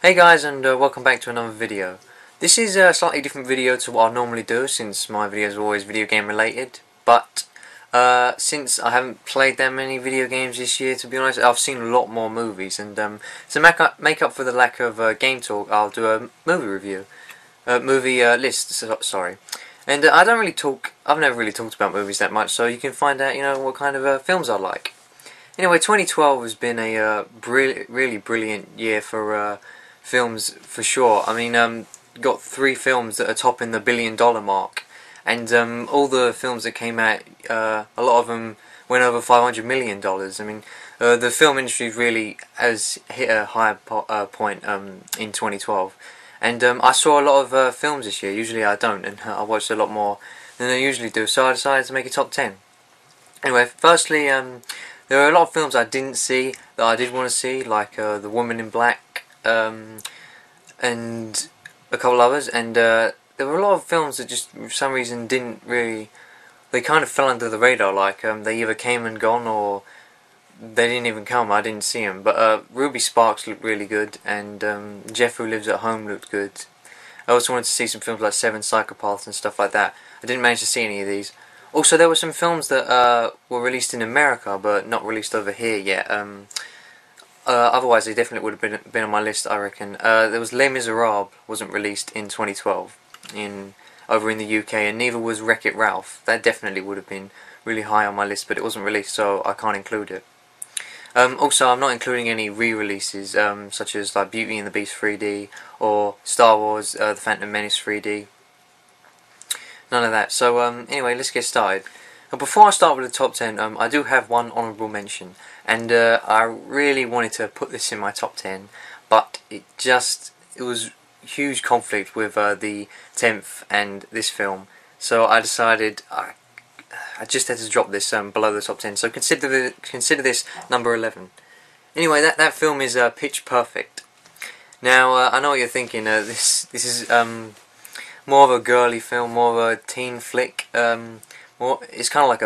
Hey guys, and welcome back to another video. This is a slightly different video to what I normally do, since my videos are always video game related. But since I haven't played that many video games this year, to be honest, I've seen a lot more movies, and to make up for the lack of game talk, I'll do a movie review, movie list. Sorry. And I don't really talk. I've never really talked about movies that much, so you can find out, what kind of films I like. Anyway, 2012 has been a really brilliant year for films, for sure. I mean, got 3 films that are topping the $1 billion mark, and all the films that came out, a lot of them went over $500 million. I mean, the film industry really has hit a high point in 2012, and I saw a lot of films this year. Usually I don't, and I watched a lot more than I usually do, so I decided to make a top 10. Anyway, firstly, there are a lot of films I didn't see that I did want to see, like The Woman in Black, and a couple others, and there were a lot of films that just for some reason didn't really, they kind of fell under the radar, like they either came and gone or they didn't even come. I didn't see them, but Ruby Sparks looked really good, and Jeff Who Lives at Home looked good. I also wanted to see some films like Seven Psychopaths and stuff like that. I didn't manage to see any of these. Also, there were some films that were released in America but not released over here yet. Otherwise, they definitely would have been on my list, I reckon. There was Les Miserables, wasn't released in 2012 over in the UK, and neither was Wreck-It Ralph. That definitely would have been really high on my list, but it wasn't released, so I can't include it. Also, I'm not including any re-releases, such as like Beauty and the Beast 3D or Star Wars: The Phantom Menace 3D. None of that. So anyway, let's get started. Before I start with the top 10, I do have one honourable mention, and I really wanted to put this in my top 10, but it was huge conflict with the 10th and this film, so I decided I just had to drop this below the top 10. So consider this number 11. Anyway, that film is Pitch Perfect. Now I know what you're thinking. This is more of a girly film, more of a teen flick. It's kind of like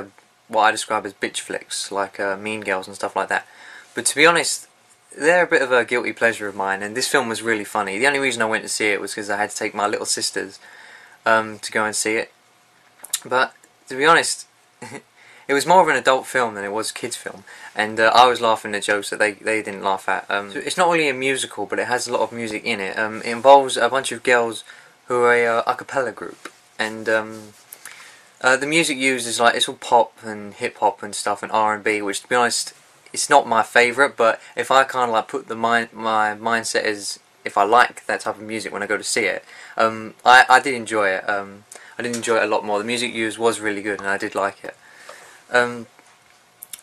what I describe as bitch flicks, like Mean Girls and stuff like that. But to be honest, they're a bit of a guilty pleasure of mine, and this film was really funny. The only reason I went to see it was because I had to take my little sisters to go and see it. But to be honest, it was more of an adult film than it was a kids' film, and I was laughing at jokes that they didn't laugh at. So it's not really a musical, but it has a lot of music in it. It involves a bunch of girls who are a cappella group, and the music used is it's all pop and hip hop and stuff and R&B, which to be honest, it's not my favourite. But if I kind of put my mindset as if I like that type of music when I go to see it, I did enjoy it. I did enjoy it a lot more. The music used was really good, and I did like it.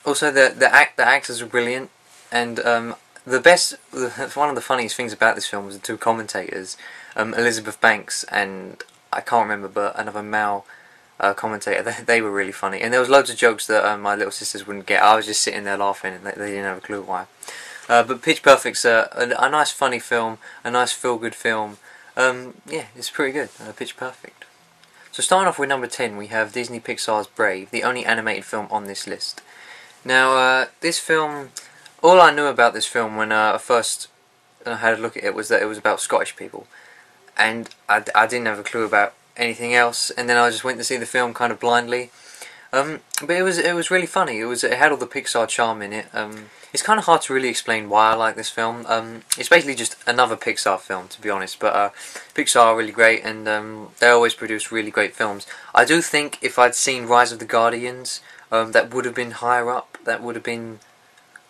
Also, the actors were brilliant, and one of the funniest things about this film was the 2 commentators, Elizabeth Banks and I can't remember, but another male commentator. They were really funny, and there was loads of jokes that my little sisters wouldn't get. I was just sitting there laughing, and they didn't have a clue why. But Pitch Perfect's a nice funny film, a nice feel-good film. Yeah, it's pretty good. Pitch Perfect. So starting off with number 10, we have Disney Pixar's Brave, the only animated film on this list. Now, this film, all I knew about this film when I first had a look at it was that it was about Scottish people, and I didn't have a clue about anything else, and then I just went to see the film kind of blindly. But it was really funny. It had all the Pixar charm in it. It's kind of hard to really explain why I like this film. It's basically just another Pixar film, to be honest. But Pixar are really great, and they always produce really great films. I do think if I'd seen Rise of the Guardians, that would have been higher up. That would have been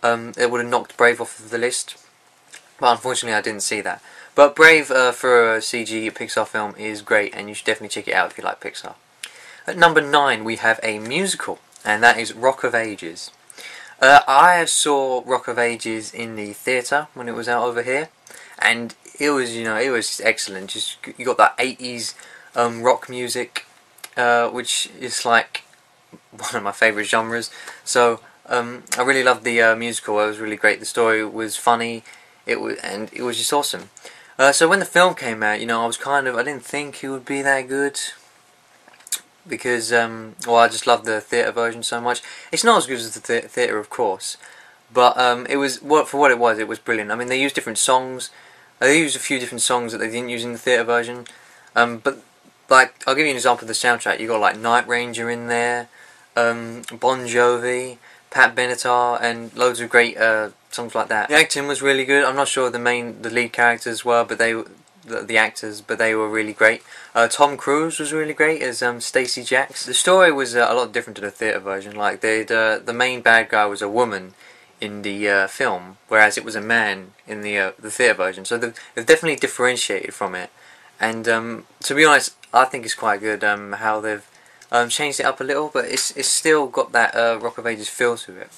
it would have knocked Brave off of the list. But unfortunately, I didn't see that. But Brave, for a CG Pixar film, is great, and you should definitely check it out if you like Pixar. At number 9, we have a musical, and that is Rock of Ages. I saw Rock of Ages in the theatre when it was out over here, and it was, it was just excellent. Just you got that 80s rock music, which is like one of my favourite genres. So I really loved the musical. It was really great. The story was funny. It was just awesome. So when the film came out, I didn't think it would be that good, because I just love the theatre version so much. It's not as good as the theatre, of course, but it was for what it was brilliant. I mean, they used different songs They used a few different songs that they didn't use in the theatre version. But like, I'll give you an example of the soundtrack. You got like Night Ranger in there, Bon Jovi, Pat Benatar, and loads of great songs like that. The acting was really good. I'm not sure the lead characters were, but the actors, but they were really great. Tom Cruise was really great as Stacey Jacks. The story was a lot different to the theatre version. Like the main bad guy was a woman in the film, whereas it was a man in the theatre version. So they've definitely differentiated from it. And to be honest, I think it's quite good how they've changed it up a little, but it's still got that Rock of Ages feel to it.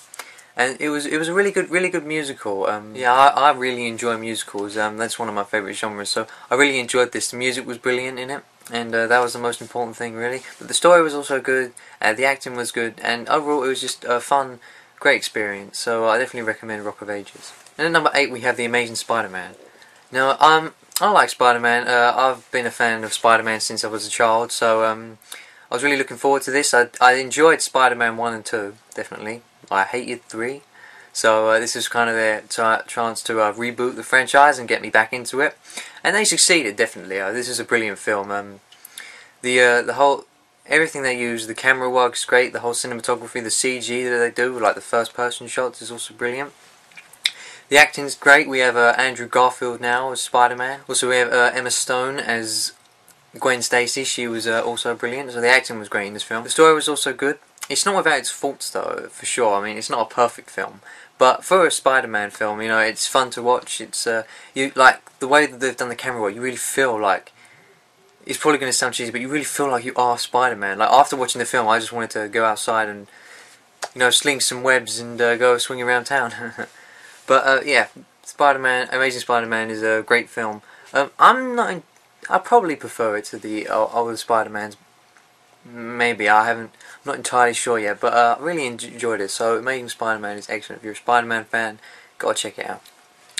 And it was a really good musical. Yeah, I really enjoy musicals. That's one of my favourite genres. So I really enjoyed this. The music was brilliant in it, and that was the most important thing, really. But the story was also good. The acting was good, and overall it was just a fun, great experience. So I definitely recommend Rock of Ages. And at number 8 we have The Amazing Spider-Man. Now I like Spider-Man. I've been a fan of Spider-Man since I was a child. So I was really looking forward to this. I enjoyed Spider-Man 1 and 2, definitely. I hated 3, so this is kind of their chance to reboot the franchise and get me back into it, and they succeeded definitely. This is a brilliant film. The whole everything they use, the camera work's great. The whole cinematography, the CG that they do, like the first-person shots, is also brilliant. The acting's great. We have Andrew Garfield now as Spider-Man. Also, we have Emma Stone as Gwen Stacy. She was also brilliant. So the acting was great in this film. The story was also good. It's not without its faults though, for sure. I mean, it's not a perfect film, but for a Spider-Man film, you know, it's fun to watch. It's you like the way that they've done the camera work. You really feel like, it's probably going to sound cheesy, but you really feel like you are Spider-Man. Like after watching the film, I just wanted to go outside and, you know, sling some webs and go swing around town. But yeah, Spider-Man, Amazing Spider-Man is a great film. I probably prefer it to the older Spider-Mans. Maybe, I'm not entirely sure yet, but I really enjoyed it. So Amazing Spider-Man is excellent. If you're a Spider-Man fan, gotta check it out.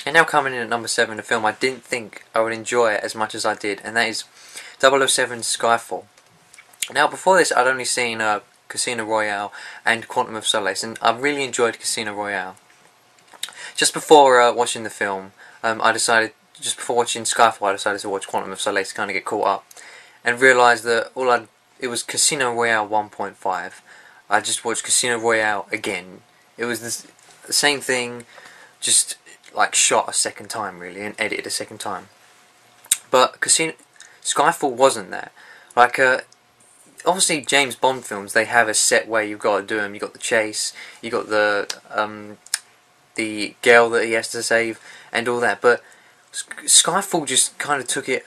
And now coming in at number 7, a film I didn't think I would enjoy as much as I did, and that is 007's Skyfall. Now before this I'd only seen Casino Royale and Quantum of Solace, and I really enjoyed Casino Royale. Just before watching the film, just before watching Skyfall, I decided to watch Quantum of Solace to kind of get caught up, and realised that it was Casino Royale 1.5. I just watched Casino Royale again. It was the same thing, just like shot a second time really, and edited a second time. But Skyfall wasn't that. Like obviously James Bond films, they have a set way you've got to do them. You got the chase, you got the girl that he has to save, and all that. But Skyfall just kind of took it.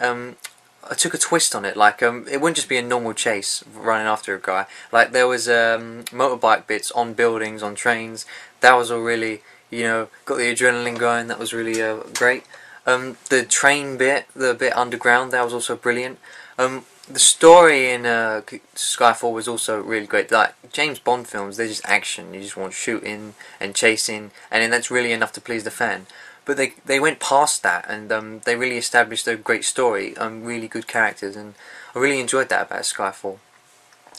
I took a twist on it. Like it wouldn't just be a normal chase running after a guy. Like there was motorbike bits on buildings, on trains. That was all really, you know, got the adrenaline going. That was really great. The train bit, the bit underground, that was also brilliant. The story in Skyfall was also really great. Like James Bond films, they're just action. You just want shooting and chasing, and then that's really enough to please the fan. But they went past that, and they really established a great story, really good characters, and I really enjoyed that about Skyfall.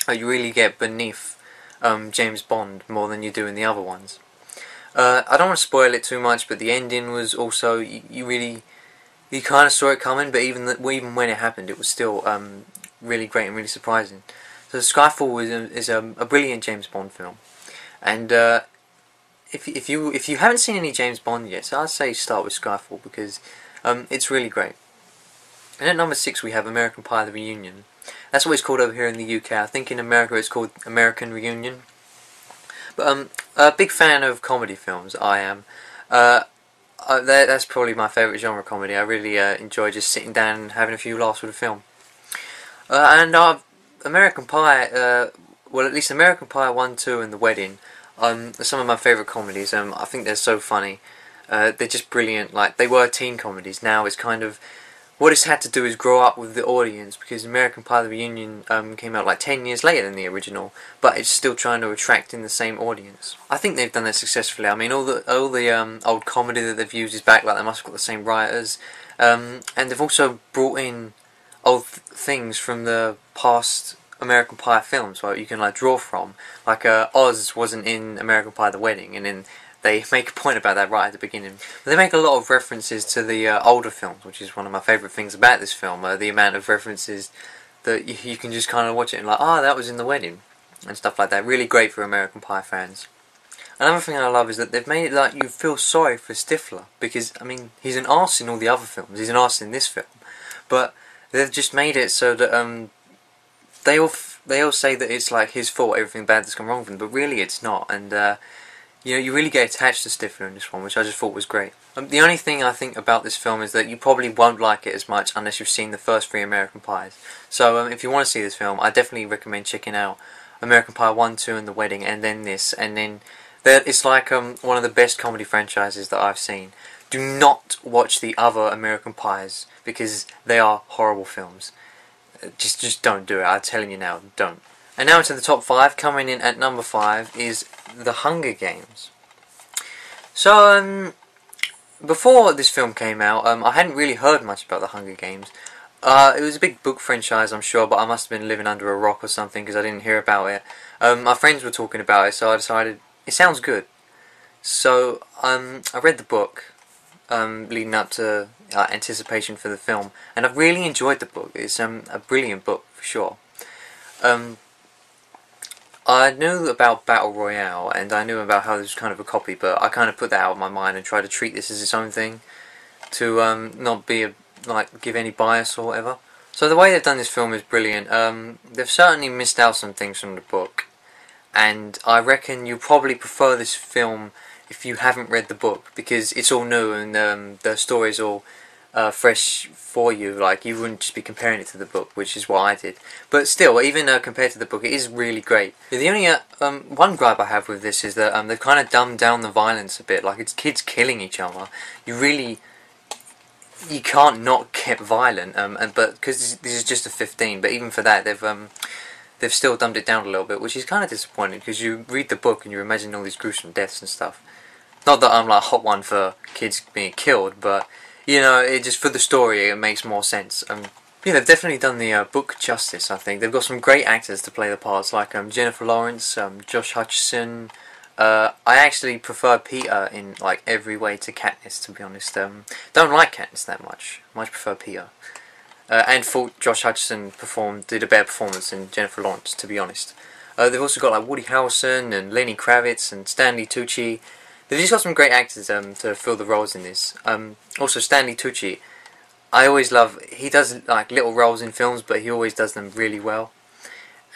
You really get beneath James Bond more than you do in the other ones. I don't want to spoil it too much, but the ending was also, you kind of saw it coming, but even when it happened, it was still really great and really surprising. So Skyfall is a brilliant James Bond film, and if you haven't seen any James Bond yet, so I'd say start with Skyfall, because it's really great. And at number 6 we have American Pie: The Reunion. That's what it's called over here in the UK. I think in America it's called American Reunion. But a big fan of comedy films, I am. That's probably my favourite genre, comedy. I really enjoy just sitting down and having a few laughs with a film. And American Pie, well, at least American Pie 1, 2 and The Wedding, are some of my favourite comedies. I think they're so funny. They're just brilliant. Like, they were teen comedies. Now it's kind of, what it's had to do is grow up with the audience, because American Pie: The Reunion came out like 10 years later than the original, but it's still trying to attract in the same audience. I think they've done that successfully. I mean, all the old comedy that they've used is back. Like, they must have got the same writers, and they've also brought in old things from the past American Pie films, where you can like draw from. Like Oz wasn't in American Pie: The Wedding, and in They make a point about that right at the beginning. But they make a lot of references to the older films, which is one of my favourite things about this film. The amount of references that you can just kind of watch it and like, oh, that was in The Wedding, and stuff like that. Really great for American Pie fans. Another thing I love is that they've made it like you feel sorry for Stifler, because, I mean, he's an arse in all the other films, he's an arse in this film, but they've just made it so that they all say that it's like his fault, everything bad that's gone wrong with him, but really it's not, and you know, you really get attached to Stifler in this one, which I just thought was great. The only thing I think about this film is that you probably won't like it as much unless you've seen the first 3 American Pies. So if you want to see this film, I definitely recommend checking out American Pie 1, 2 and The Wedding, and then this, and then it's like one of the best comedy franchises that I've seen. Do not watch the other American Pies, because they are horrible films. Just don't do it, I'm telling you now, don't. And now into the top 5, coming in at number 5 is The Hunger Games. So, before this film came out, I hadn't really heard much about The Hunger Games. It was a big book franchise, I'm sure, but I must have been living under a rock or something, because I didn't hear about it. My friends were talking about it, so I decided, it sounds good. So, I read the book, leading up to anticipation for the film, and I've really enjoyed the book. It's a brilliant book, for sure. I knew about Battle Royale, and I knew about how this was kind of a copy, but I kind of put that out of my mind and tried to treat this as its own thing, to not be give any bias or whatever. So the way they've done this film is brilliant. They've certainly missed out some things from the book, and I reckon you'll probably prefer this film if you haven't read the book, because it's all new and the story's all fresh for you. Like, you wouldn't just be comparing it to the book, which is what I did. But still, even compared to the book, it is really great. The only one gripe I have with this is that they've kind of dumbed down the violence a bit. Like, it's kids killing each other. You can't not get violent. But because this is just a 15, but even for that, they've still dumbed it down a little bit, which is kind of disappointing, because you read the book and you imagine all these gruesome deaths and stuff. Not that I'm like a hot one for kids being killed, but you know, it just for the story it makes more sense. Yeah, they've definitely done the book justice. I think they've got some great actors to play the parts, like Jennifer Lawrence, Josh Hutcherson. I actually prefer Peter in like every way to Katniss, to be honest. Don't like Katniss that much. Much prefer Peter. And thought Josh Hutcherson did a better performance than Jennifer Lawrence, to be honest. They've also got like Woody Harrelson and Lenny Kravitz and Stanley Tucci. They've just got some great actors to fill the roles in this. Also, Stanley Tucci, I always love. He does like little roles in films, but he always does them really well.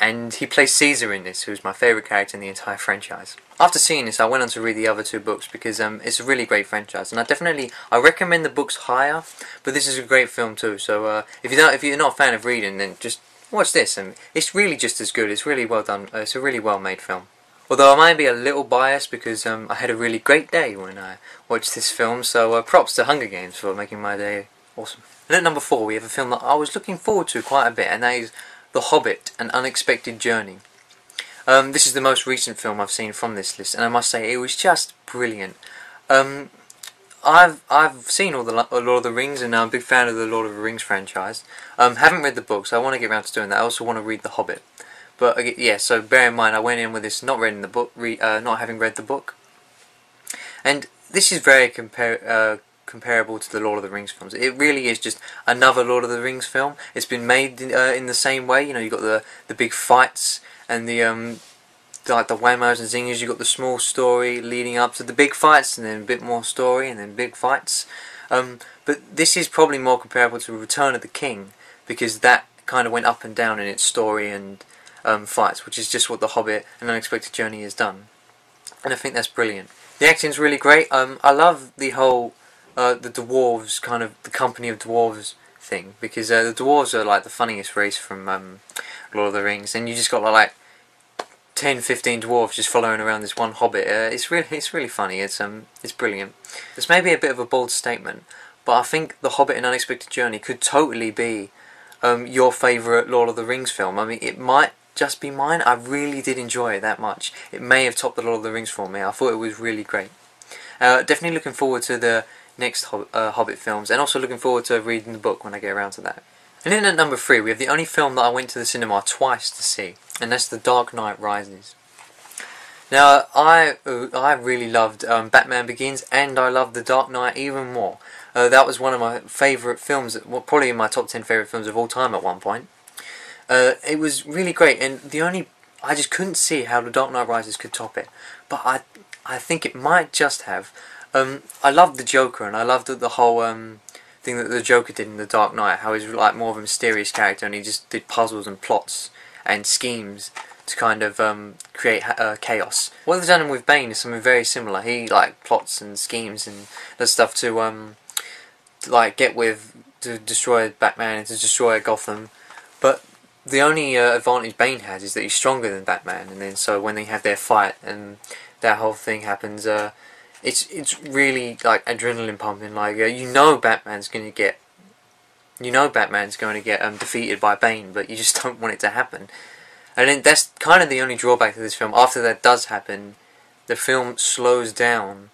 And he plays Caesar in this, who's my favourite character in the entire franchise. After seeing this, I went on to read the other 2 books, because it's a really great franchise, and I recommend the books higher. But this is a great film too. So if you're not a fan of reading, then just watch this, and it's really just as good. It's really well done. It's a really well made film. Although I might be a little biased, because I had a really great day when I watched this film, so props to Hunger Games for making my day awesome. And at number 4 we have a film that I was looking forward to quite a bit, and that is The Hobbit, An Unexpected Journey. This is the most recent film I've seen from this list, and I must say it was just brilliant. I've seen all the Lord of the Rings, and I'm a big fan of the Lord of the Rings franchise. Haven't read the books. I want to get around to doing that. I also want to read The Hobbit. But yeah, so bear in mind, I went in with this not having read the book, and this is very comparable to the Lord of the Rings films. It really is just another Lord of the Rings film. It's been made in the same way. You know, you got the big fights and the like the whammos and zingers. You got the small story leading up to the big fights, and then a bit more story, and then big fights. But this is probably more comparable to Return of the King, because that kind of went up and down in its story and fights, which is just what The Hobbit and Unexpected Journey has done, and I think that's brilliant. The acting's really great. I love the whole the dwarves, kind of the company of dwarves thing, because the dwarves are like the funniest race from Lord of the Rings, and you just got like 10-15 dwarves just following around this one hobbit. It's really funny. It's brilliant. This may be a bit of a bold statement, but I think The Hobbit and Unexpected Journey could totally be your favourite Lord of the Rings film. I mean, it might just be mine. I really did enjoy it that much. It may have topped the Lord of the Rings for me. I thought it was really great. Definitely looking forward to the next Hobbit films, and also looking forward to reading the book when I get around to that. And then at number 3 we have the only film that I went to the cinema twice to see, and that's The Dark Knight Rises. Now, I really loved Batman Begins, and I loved The Dark Knight even more. That was one of my favourite films, well, probably in my top 10 favourite films of all time at one point. It was really great, and I just couldn't see how The Dark Knight Rises could top it. But I think it might just have. I loved the Joker, and I loved the whole thing that the Joker did in The Dark Knight, how he's like more of a mysterious character, and he just did puzzles and plots and schemes to kind of create chaos. What they've done with Bane is something very similar. He like plots and schemes and does stuff to like to destroy Batman and to destroy Gotham. But the only advantage Bane has is that he's stronger than Batman, and then so when they have their fight and that whole thing happens, it's really like adrenaline pumping. Like you know Batman's going to get defeated by Bane, but you just don't want it to happen. And then that's kind of the only drawback to this film. After that does happen, the film slows down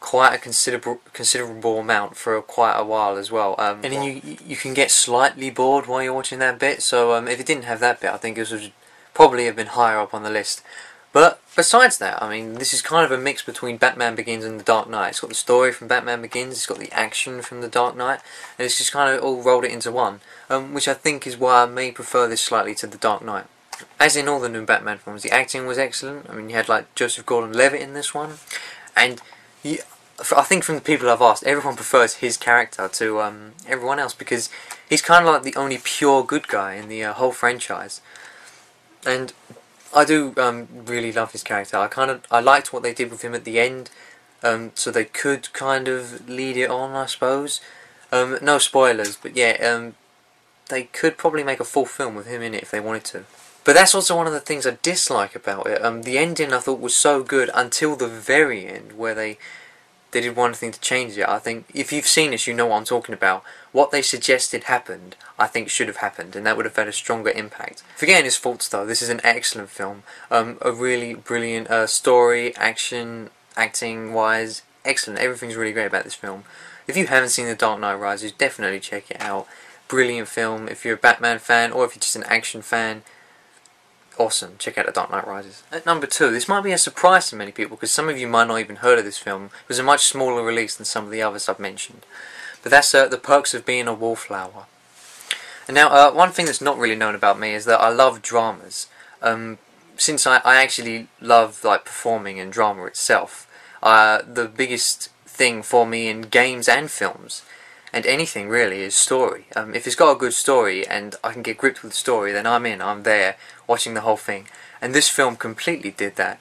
quite a considerable amount for quite a while as well. And then you can get slightly bored while you're watching that bit. So if it didn't have that bit, I think it would probably have been higher up on the list. But besides that, I mean, this is kind of a mix between Batman Begins and The Dark Knight. It's got the story from Batman Begins, it's got the action from The Dark Knight, and it's just kind of all rolled it into one, which I think is why I may prefer this slightly to The Dark Knight. As in all the new Batman films, the acting was excellent. I mean, you had like Joseph Gordon-Levitt in this one, and I think from the people I've asked, everyone prefers his character to everyone else because he's kind of like the only pure good guy in the whole franchise. And I do really love his character. I liked what they did with him at the end, so they could kind of lead it on, I suppose. No spoilers, but yeah, they could probably make a full film with him in it if they wanted to. But that's also one of the things I dislike about it. The ending I thought was so good until the very end, where they did one thing to change it. I think if you've seen this, you know what I'm talking about. What they suggested happened, I think should have happened, and that would have had a stronger impact. Forgetting his faults though, this is an excellent film. A really brilliant story, action, acting wise, excellent. Everything's really great about this film. If you haven't seen The Dark Knight Rises, definitely check it out. Brilliant film. If you're a Batman fan or if you're just an action fan, awesome. Check out The Dark Knight Rises. At number 2, this might be a surprise to many people because some of you might not even heard of this film. It was a much smaller release than some of the others I've mentioned. But that's The Perks of Being a Wallflower. And now, one thing that's not really known about me is that I love dramas. Since I actually love like performing and drama itself, the biggest thing for me in games and films and anything really is story. If it's got a good story and I can get gripped with the story, then I'm in, I'm there, watching the whole thing. And this film completely did that,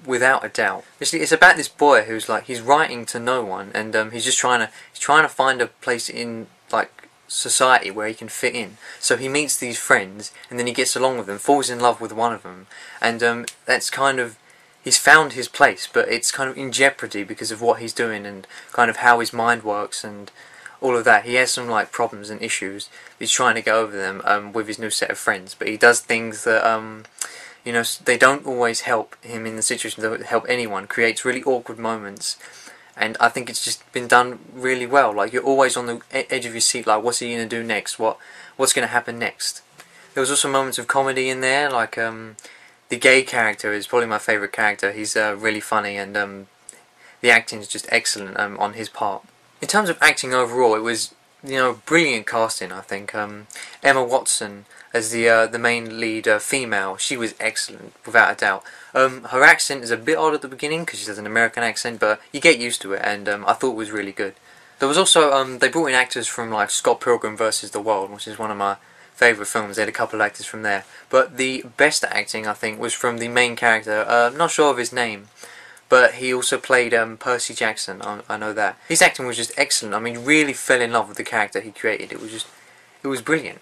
without a doubt. It's about this boy who's like, he's writing to no one, and he's just trying to find a place in like society where he can fit in. So he meets these friends, and then he gets along with them, falls in love with one of them, and that's kind of, he's found his place, but it's kind of in jeopardy because of what he's doing and kind of how his mind works and all of that. He has some like problems and issues. He's trying to get over them with his new set of friends, but he does things that you know, they don't always help him in the situation. They don't help anyone. Creates really awkward moments, and I think it's just been done really well. Like you're always on the edge of your seat. Like, what's he gonna do next? What's gonna happen next? There was also moments of comedy in there. Like the gay character is probably my favourite character. He's really funny, and the acting is just excellent on his part. In terms of acting overall, it was, you know, brilliant casting. I think Emma Watson as the main lead female, she was excellent without a doubt. Her accent is a bit odd at the beginning because she has an American accent, but you get used to it, and I thought it was really good. There was also they brought in actors from like Scott Pilgrim vs. the World, which is one of my favourite films. They had a couple of actors from there, but the best acting I think was from the main character. I'm not sure of his name, but he also played Percy Jackson. I know that. His acting was just excellent. I mean, really fell in love with the character he created. It was brilliant.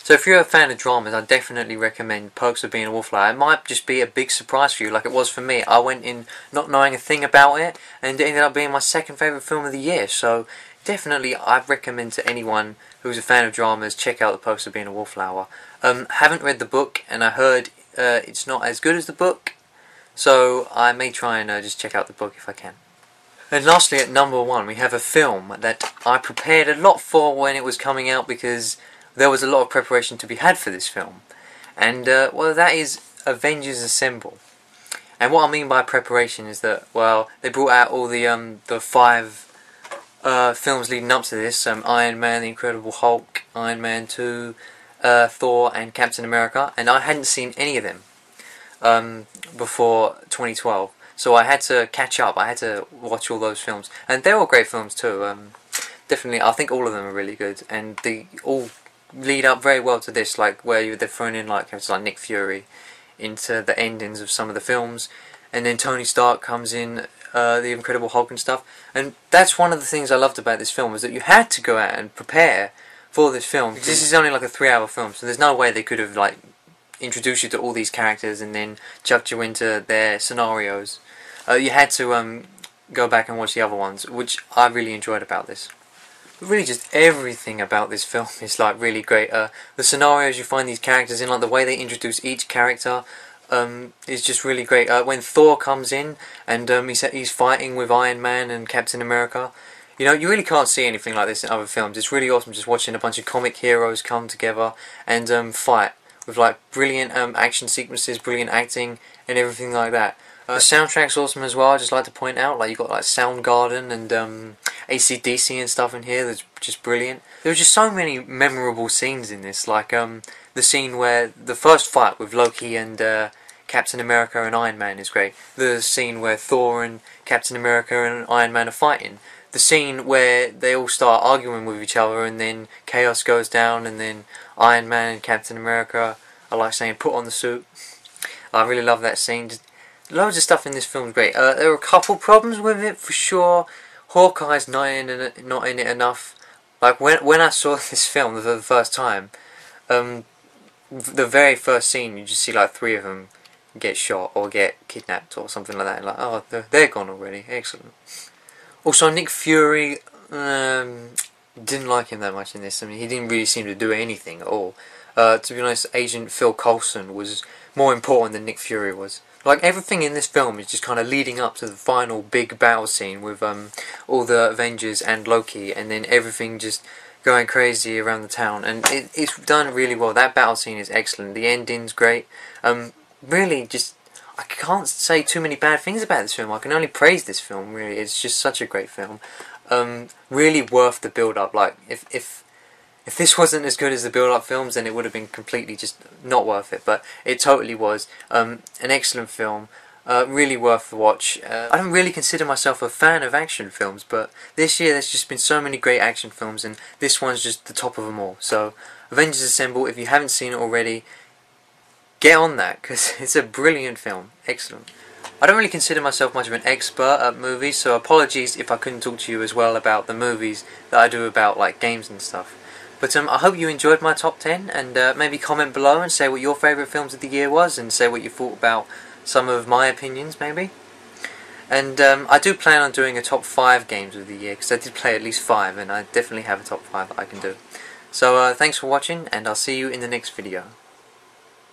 So if you're a fan of dramas, I definitely recommend Perks of Being a Wallflower. It might just be a big surprise for you, like it was for me. I went in not knowing a thing about it, and it ended up being my second favourite film of the year. So definitely, I'd recommend to anyone who's a fan of dramas, check out The Perks of Being a Wallflower. Haven't read the book, and I heard it's not as good as the book. So I may try and just check out the book if I can. And lastly, at number 1, we have a film that I prepared a lot for when it was coming out because there was a lot of preparation to be had for this film. And, well, that is Avengers Assemble. And what I mean by preparation is that, well, they brought out all the 5 films leading up to this: Iron Man, The Incredible Hulk, Iron Man 2, Thor, and Captain America, and I hadn't seen any of them before 2012. So I had to catch up. I had to watch all those films, and they're all great films too. Definitely, I think all of them are really good, and they all lead up very well to this. Like where they're thrown in like Nick Fury into the endings of some of the films, and then Tony Stark comes in, the Incredible Hulk and stuff. And that's one of the things I loved about this film, was that you had to go out and prepare for this film. Because this is only like a 3-hour film, so there's no way they could have like introduced you to all these characters and then chucked you into their scenarios. You had to go back and watch the other ones, which I really enjoyed about this. But really, just everything about this film is like really great. The scenarios you find these characters in, like the way they introduce each character, is just really great. When Thor comes in and he's fighting with Iron Man and Captain America, you know, you really can't see anything like this in other films. It's really awesome just watching a bunch of comic heroes come together and fight with like brilliant action sequences, brilliant acting, and everything like that. The soundtrack's awesome as well. I just like to point out, like, you've got like Soundgarden and AC/DC and stuff in here that's just brilliant. There were just so many memorable scenes in this, like the scene where the first fight with Loki and Captain America and Iron Man is great. The scene where Thor and Captain America and Iron Man are fighting. The scene where they all start arguing with each other and then chaos goes down and then Iron Man and Captain America are like saying, "Put on the suit." I really love that scene. Just loads of stuff in this film is great. There are a couple problems with it for sure. Hawkeye's not in it enough. Like when I saw this film for the first time, the very first scene you just see like 3 of them get shot or get kidnapped or something like that. Like, oh, they're gone already. Excellent. Also, Nick Fury, didn't like him that much in this. I mean, he didn't really seem to do anything at all. To be honest, Agent Phil Coulson was more important than Nick Fury was. Like, everything in this film is just kind of leading up to the final big battle scene with all the Avengers and Loki, and then everything just going crazy around the town. And it's done really well. That battle scene is excellent. The ending's great. Really, just, I can't say too many bad things about this film. I can only praise this film, really. It's just such a great film. Really worth the build-up. Like, if this wasn't as good as the build-up films, then it would have been completely just not worth it. But it totally was. An excellent film. Really worth the watch. I don't really consider myself a fan of action films, but this year there's just been so many great action films, and this one's just the top of them all. So, Avengers Assemble, if you haven't seen it already, get on that, because it's a brilliant film. Excellent. I don't really consider myself much of an expert at movies, so apologies if I couldn't talk to you as well about the movies that I do about like games and stuff. But I hope you enjoyed my top 10, and maybe comment below and say what your favourite films of the year was, and say what you thought about some of my opinions maybe. And I do plan on doing a top 5 games of the year, because I did play at least 5, and I definitely have a top 5 that I can do. So thanks for watching, and I'll see you in the next video.